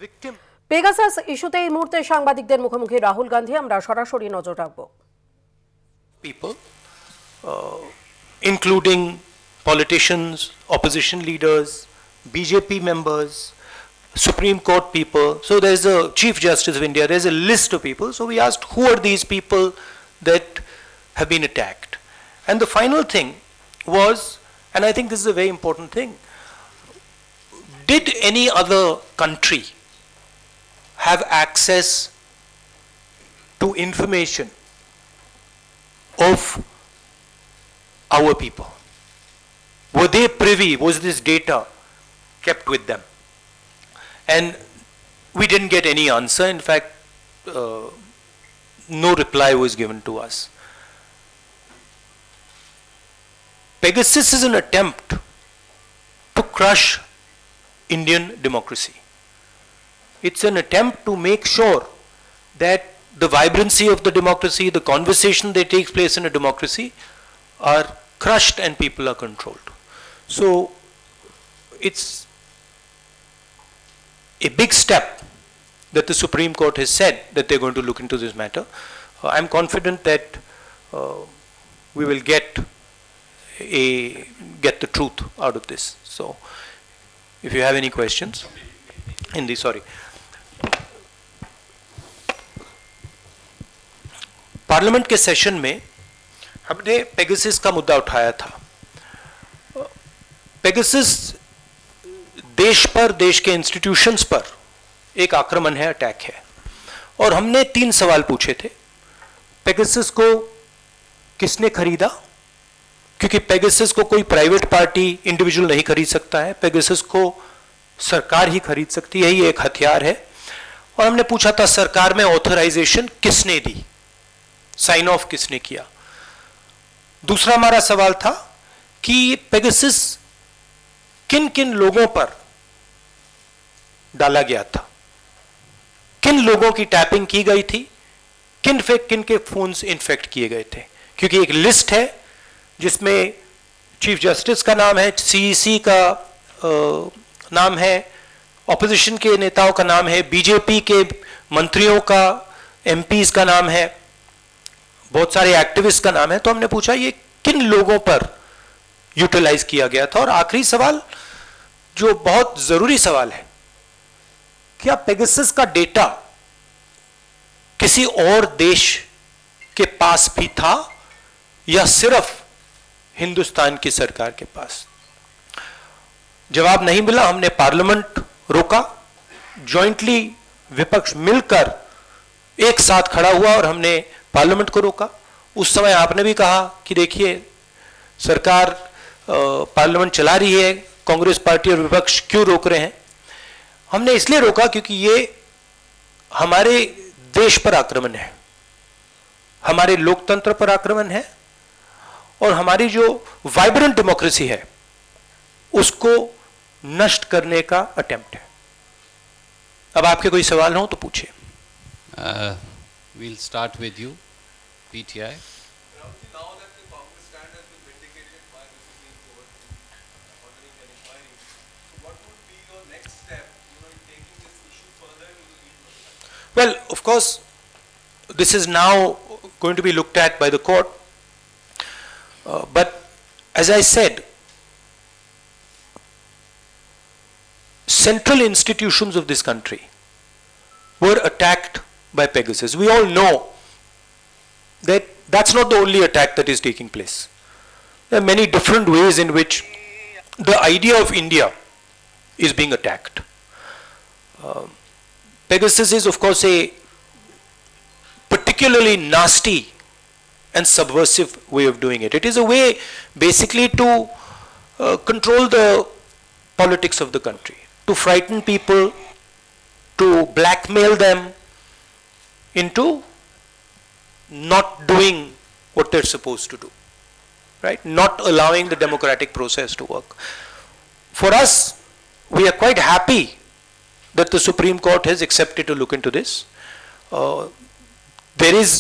victim. Pegasus ইস্যুতে এই মুহূর্তে সাংবাদিকদের মুখোমুখি রাহুল গান্ধী। আমরা সরাসরি নজর রাখবো। People, including politicians, opposition leaders, BJP members, Supreme Court people. So there's a Chief Justice of India, there's a list of people. So we asked who are these people that have been attacked. And the final thing was, and I think this is a very important thing, did any other country have access to information of our people? Were they privy? Was this data kept with them? And we didn't get any answer. In fact, no reply was given to us. Pegasus is an attempt to crush Indian democracy. It's an attempt to make sure that the vibrancy of the democracy, the conversation that takes place in a democracy are crushed and people are controlled. So it's a big step that the Supreme Court has said that they're going to look into this matter. I'm confident that we will get the truth out of this. So if you have any questions, Hindi, sorry. Parliament के session में हमने Pegasus का मुद्दा उठाया था। Pegasus देश पर, देश के इंस्टीट्यूशंस पर एक आक्रमण है, अटैक है। और हमने 3 सवाल पूछे थे। पेगासस को किसने खरीदा? क्योंकि पेगासस को कोई प्राइवेट पार्टी, इंडिविजुअल नहीं खरीद सकता है। पेगासस को सरकार ही खरीद सकती है, ये एक हथियार है। और हमने पूछा था सरकार में ऑथराइजेशन किसने दी, साइन ऑफ किसने किया। दूसरा हमारा सवाल था कि पेगासस किन किन लोगों पर डाला गया था, किन लोगों की टैपिंग की गई थी, किन के फोन्स इन्फेक्ट किए गए थे। क्योंकि एक लिस्ट है जिसमें चीफ जस्टिस का नाम है, सीईसी का नाम है, ऑपोजिशन के नेताओं का नाम है, बीजेपी के मंत्रियों का, एमपीज का नाम है, बहुत सारे एक्टिविस्ट का नाम है। तो हमने पूछा ये किन लोगों पर यूटिलाइज किया गया था। और आखिरी सवाल जो बहुत जरूरी सवाल है, क्या पेगासस का डेटा किसी और देश के पास भी था या सिर्फ हिंदुस्तान की सरकार के पास? जवाब नहीं मिला। हमने पार्लियामेंट रोका, जॉइंटली विपक्ष मिलकर एक साथ खड़ा हुआ और हमने पार्लियामेंट को रोका। उस समय आपने भी कहा कि देखिए सरकार पार्लियामेंट चला रही है, कांग्रेस पार्टी और विपक्ष क्यों रोक रहे हैं? हमने इसलिए रोका क्योंकि ये हमारे देश पर आक्रमण है, हमारे लोकतंत्र पर आक्रमण है और हमारी जो वाइब्रेंट डेमोक्रेसी है उसको नष्ट करने का अटेम्प्ट है। अब आपके कोई सवाल हो तो पूछिए। We'll start with you, PTI. Now that the Congress stand has been vindicated by the Supreme Court ordering an inquiry, so what would be your next step, in taking this issue further to the people of the country? Well, of course, this is now going to be looked at by the court. But as I said, central institutions of this country were attacked by Pegasus. We all know that that's not the only attack that is taking place. There are many different ways in which the idea of India is being attacked. Pegasus is, of course, a particularly nasty and subversive way of doing it. It is a way basically to control the politics of the country, to frighten people, to blackmail them into not doing what they're supposed to do, right? Not allowing the democratic process to work. For us, we are quite happy that the Supreme Court has accepted to look into this. There is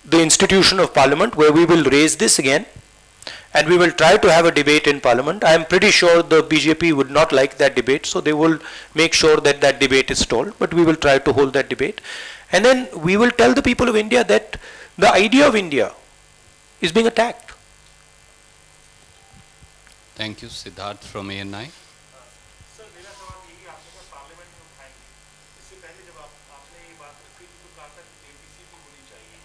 the institution of Parliament where we will raise this again and we will try to have a debate in Parliament. I am pretty sure the BJP would not like that debate, so they will make sure that that debate is stalled, but we will try to hold that debate. And then we will tell the people of India that the idea of India is being attacked. Thank you. Siddharth from ANI. Sir मेरा सवाल यही आपके साथ parliament में उठाएंगे इससे पहले जब आपने ये बात रखी थी तो कहा था कि जेपीसी भी होनी चाहिए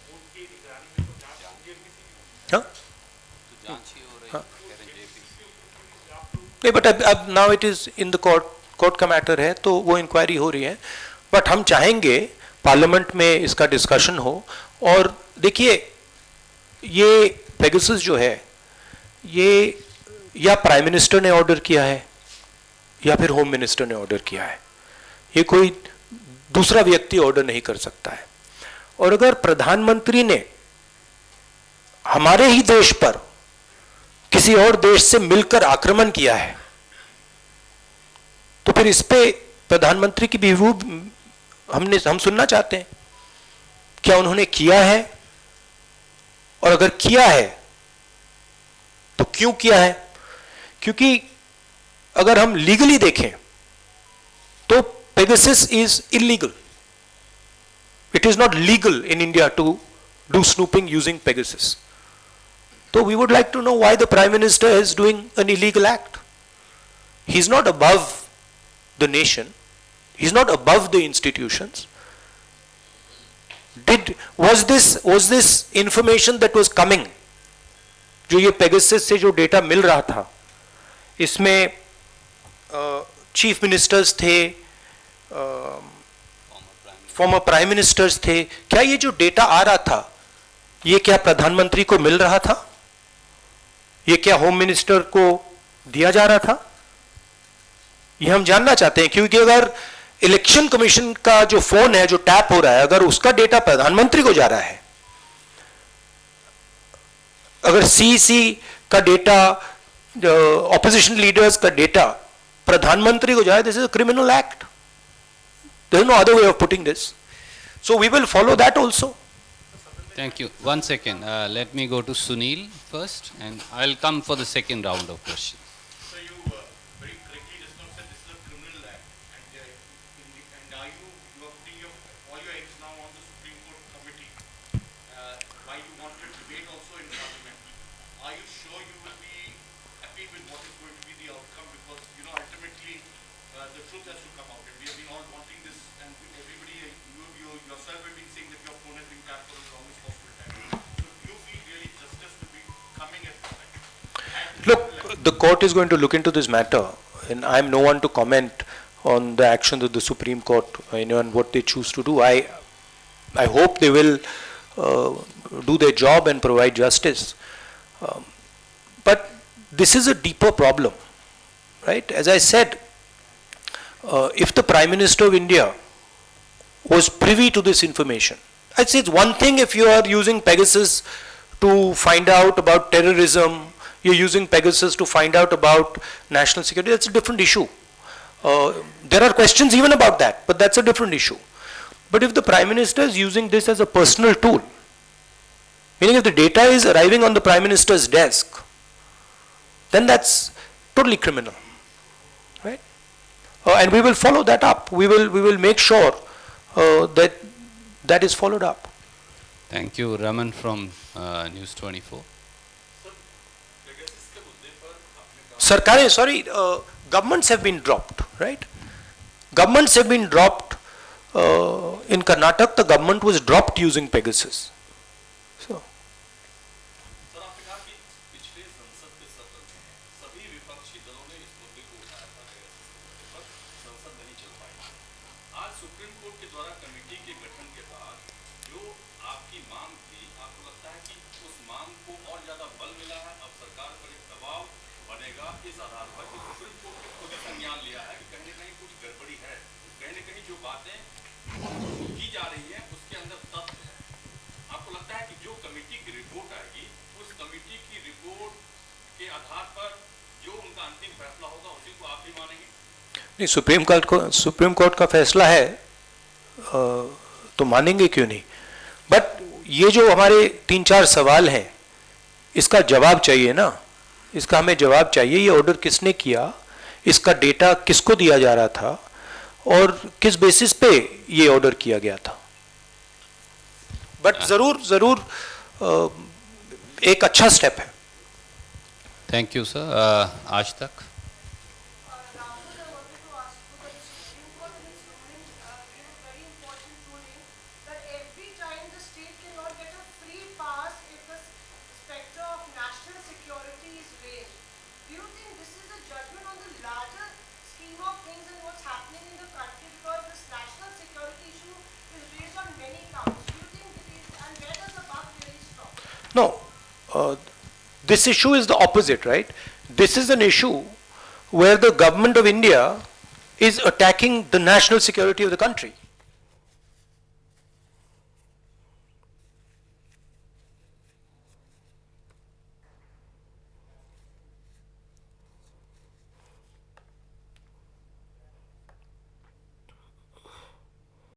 कोर्ट की निगरानी में तो जांच जेपीसी भी होनी Huh? तो जांच ही हो रही है, कह रहे हैं JP। चाहिए आप लोग नहीं, बट अब now it is in the court का मैटर है, तो वो इंक्वायरी हो रही है, बट हम चाहेंगे पार्लियामेंट में इसका डिस्कशन हो। और देखिए, ये पेगासस जो है, ये या प्राइम मिनिस्टर ने ऑर्डर किया है या फिर होम मिनिस्टर ने ऑर्डर किया है, ये कोई दूसरा व्यक्ति ऑर्डर नहीं कर सकता है। और अगर प्रधानमंत्री ने हमारे ही देश पर किसी और देश से मिलकर आक्रमण किया है, तो फिर इस पे प्रधानमंत्री की भी व्यू हम सुनना चाहते हैं। क्या उन्होंने किया है, और अगर किया है तो क्यों किया है? क्योंकि अगर हम लीगली देखें तो Pegasus is illegal. It is not legal in India to do snooping using Pegasus. So we would like to know why the Prime Minister is doing an illegal act. He's not above the nation. He's not above the institutions. Was this information that was coming, जो ये Pegasus से जो data मिल रहा था, इसमें chief ministers थे, former prime ministers थे, क्या ये जो डेटा आ रहा था ये क्या प्रधानमंत्री को मिल रहा था? ये क्या होम मिनिस्टर को दिया जा रहा था? ये हम जानना चाहते हैं, क्योंकि अगर इलेक्शन कमीशन का जो फोन है, जो टैप हो रहा है, अगर उसका डेटा प्रधानमंत्री को जा रहा है, अगर सीईसी का डेटा, ऑपोजिशन लीडर्स का डेटा प्रधानमंत्री को जाए, this is a criminal act. There is no other way of putting this. So we will follow that also. Thank you. One second. Let me go to Sunil first, and I'll come for the second round of questions. So you very correctly just now said this is a criminal act, and now you are putting all your eggs now on the Supreme Court committee. Why you want a debate also in Parliament? Are you sure you will be happy with what is going to be the outcome? Because ultimately the truth has to come out, and we have been all wanting this, and everybody, you yourself have been saying that your phone has been tapped for the longest possible time. So do you feel really justice will be coming at this time? Look, the court is going to look into this matter, and I am no one to comment on the actions of the Supreme Court, and what they choose to do. I hope they will do their job and provide justice. But this is a deeper problem, right? As I said, if the Prime Minister of India was privy to this information, I'd say it's one thing if you are using Pegasus to find out about terrorism, you're using Pegasus to find out about national security, that's a different issue. There are questions even about that, but that's a different issue. But if the Prime Minister is using this as a personal tool, meaning if the data is arriving on the Prime Minister's desk, then that's totally criminal, right? And we will follow that up. We will make sure that is followed up. Thank you. Raman from News 24. Sarkarein, sorry, governments have been dropped, right? Governments have been dropped. In Karnataka, the government was dropped using Pegasus. So. Sir आपने कहा कि पिछले संसद के सत्र में सभी विपक्षी दलों ने इस मुद्दे को उठाया था, पर संसद नहीं चल पाई. आज सुप्रीम कोर्ट के द्वारा कमेटी के गठन के बाद जो आपकी मांग थी, आपको लगता है कि उस मांग को और ज्यादा बल मिला है? अब सरकार पर एक दबाव बनेगा इस आधार पर कि सुप्रीम कोर्ट ने खुद ही संज्ञान लिया है कि कहीं न कहीं कुछ गड़बड़ी है, कहीं न कहीं जो बातें की जा रही है उसके अंदर तथ्य है. आपको लगता है कि जो कमेटी की रिपोर्ट आएगी, उस कमेटी की रिपोर्ट के आधार पर जो उनका अंतिम फैसला होगा उसी को आप भी मानेंगे? नहीं, सुप्रीम कोर्ट का फैसला है तो मानेंगे क्यों नहीं. बट ये जो हमारे 3-4 सवाल हैं, इसका जवाब चाहिए ना, इसका हमें जवाब चाहिए। ये ऑर्डर किसने किया, इसका डेटा किसको दिया जा रहा था और किस बेसिस पे ये ऑर्डर किया गया था। बट जरूर जरूर एक अच्छा स्टेप है। Thank you, sir. आज तक. Rahul, I wanted to ask you that the Supreme Court in its ruling gave a very important ruling that every time the state cannot get a free pass if the specter of national security is raised. Do you think this is a judgment on the larger scheme of things and what's happening in the country, because this national security issue is raised on many counts? Do you think it is, and where does the buck really stop? No, this issue is the opposite, right? This is an issue where the government of India is attacking the national security of the country.